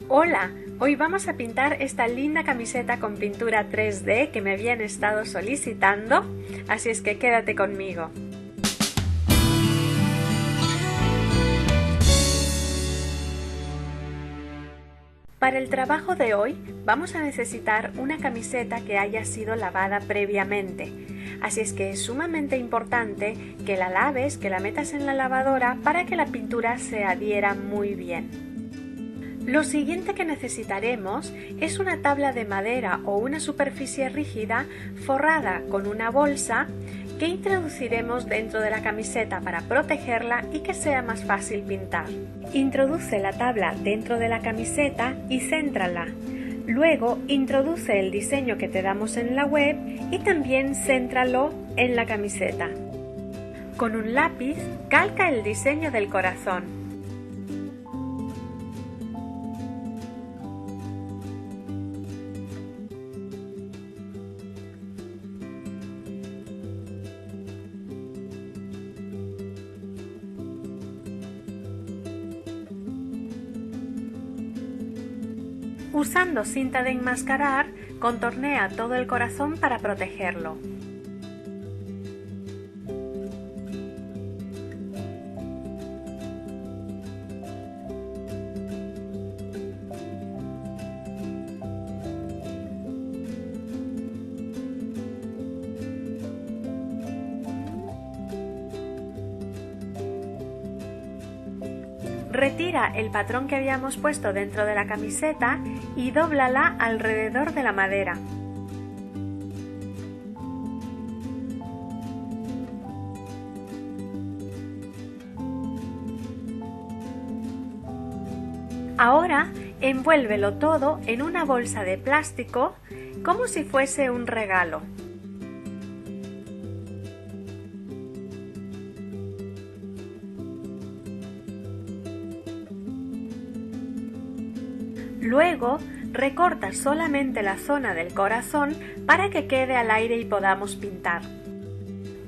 Hola, hoy vamos a pintar esta linda camiseta con pintura 3D que me habían estado solicitando, así es que quédate conmigo. Para el trabajo de hoy vamos a necesitar una camiseta que haya sido lavada previamente, así es que es sumamente importante que la laves, que la metas en la lavadora para que la pintura se adhiera muy bien. Lo siguiente que necesitaremos es una tabla de madera o una superficie rígida forrada con una bolsa que introduciremos dentro de la camiseta para protegerla y que sea más fácil pintar. Introduce la tabla dentro de la camiseta y céntrala. Luego introduce el diseño que te damos en la web y también céntralo en la camiseta. Con un lápiz calca el diseño del corazón. Usando cinta de enmascarar, contornea todo el corazón para protegerlo. Retira el patrón que habíamos puesto dentro de la camiseta y dóblala alrededor de la madera. Ahora envuélvelo todo en una bolsa de plástico como si fuese un regalo. Luego, recorta solamente la zona del corazón para que quede al aire y podamos pintar.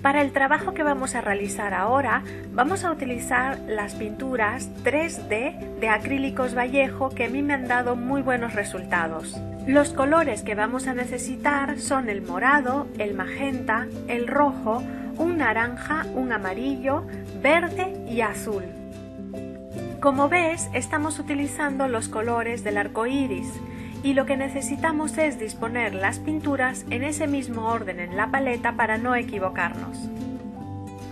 Para el trabajo que vamos a realizar ahora, vamos a utilizar las pinturas 3D de acrílicos Vallejo que a mí me han dado muy buenos resultados. Los colores que vamos a necesitar son el morado, el magenta, el rojo, un naranja, un amarillo, verde y azul. Como ves, estamos utilizando los colores del arco iris y lo que necesitamos es disponer las pinturas en ese mismo orden en la paleta para no equivocarnos.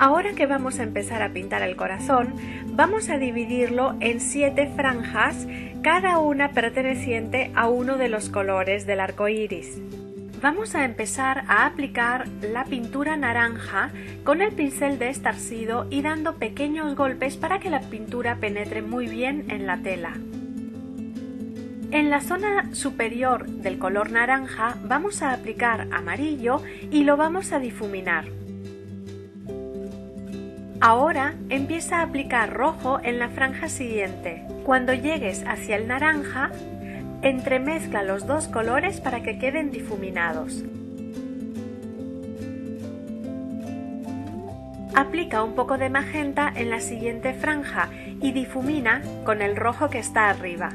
Ahora que vamos a empezar a pintar el corazón, vamos a dividirlo en 7 franjas, cada una perteneciente a uno de los colores del arco iris. Vamos a empezar a aplicar la pintura naranja con el pincel de estarcido y dando pequeños golpes para que la pintura penetre muy bien en la tela. En la zona superior del color naranja vamos a aplicar amarillo y lo vamos a difuminar. Ahora empieza a aplicar rojo en la franja siguiente. Cuando llegues hacia el naranja, entremezcla los dos colores para que queden difuminados. Aplica un poco de magenta en la siguiente franja y difumina con el rojo que está arriba.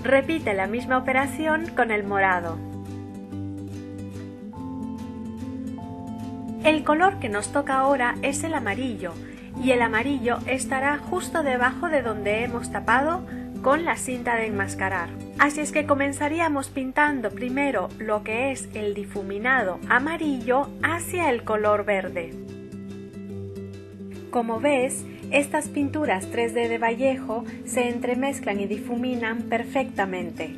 Repite la misma operación con el morado. El color que nos toca ahora es el amarillo y el amarillo estará justo debajo de donde hemos tapado con la cinta de enmascarar. Así es que comenzaríamos pintando primero lo que es el difuminado amarillo hacia el color verde. Como ves, estas pinturas 3D de Vallejo se entremezclan y difuminan perfectamente.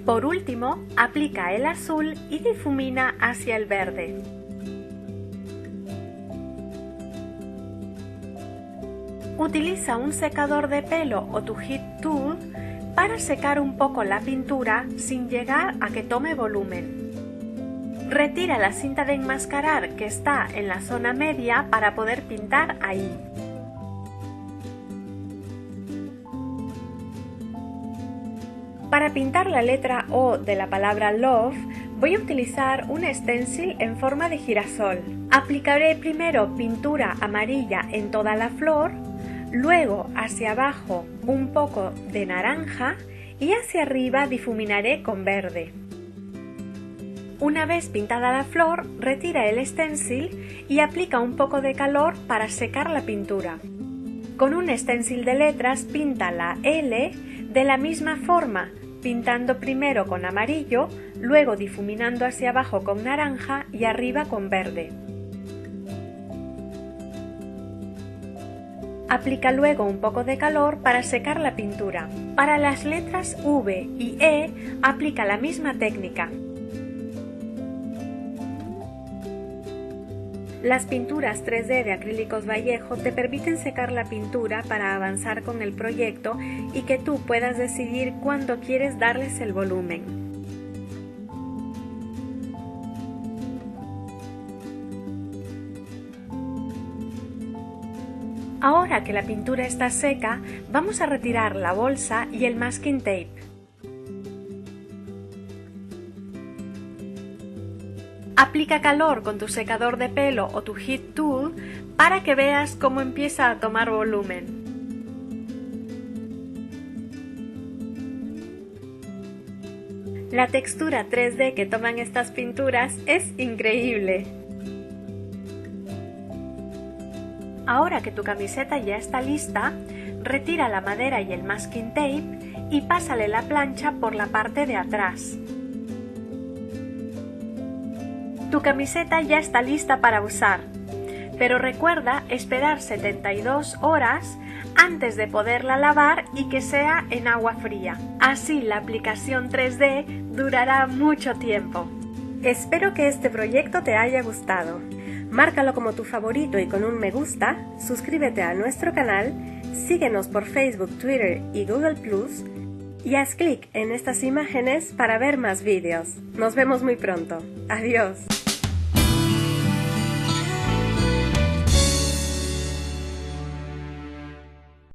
Por último, aplica el azul y difumina hacia el verde. Utiliza un secador de pelo o tu Heat Tool para secar un poco la pintura sin llegar a que tome volumen. Retira la cinta de enmascarar que está en la zona media para poder pintar ahí. Para pintar la letra O de la palabra Love, voy a utilizar un stencil en forma de girasol. Aplicaré primero pintura amarilla en toda la flor, luego hacia abajo un poco de naranja y hacia arriba difuminaré con verde. Una vez pintada la flor, retira el stencil y aplica un poco de calor para secar la pintura. Con un stencil de letras pinta la L de la misma forma, pintando primero con amarillo, luego difuminando hacia abajo con naranja y arriba con verde. Aplica luego un poco de calor para secar la pintura. Para las letras V y E aplica la misma técnica. Las pinturas 3D de Acrílicos Vallejo te permiten secar la pintura para avanzar con el proyecto y que tú puedas decidir cuándo quieres darles el volumen. Ahora que la pintura está seca, vamos a retirar la bolsa y el masking tape. Aplica calor con tu secador de pelo o tu Heat Tool para que veas cómo empieza a tomar volumen. La textura 3D que toman estas pinturas es increíble. Ahora que tu camiseta ya está lista, retira la madera y el masking tape y pásale la plancha por la parte de atrás. Tu camiseta ya está lista para usar, pero recuerda esperar 72 horas antes de poderla lavar y que sea en agua fría. Así la aplicación 3D durará mucho tiempo. Espero que este proyecto te haya gustado. Márcalo como tu favorito y con un me gusta, suscríbete a nuestro canal, síguenos por Facebook, Twitter y Google+, y haz clic en estas imágenes para ver más vídeos. Nos vemos muy pronto. Adiós.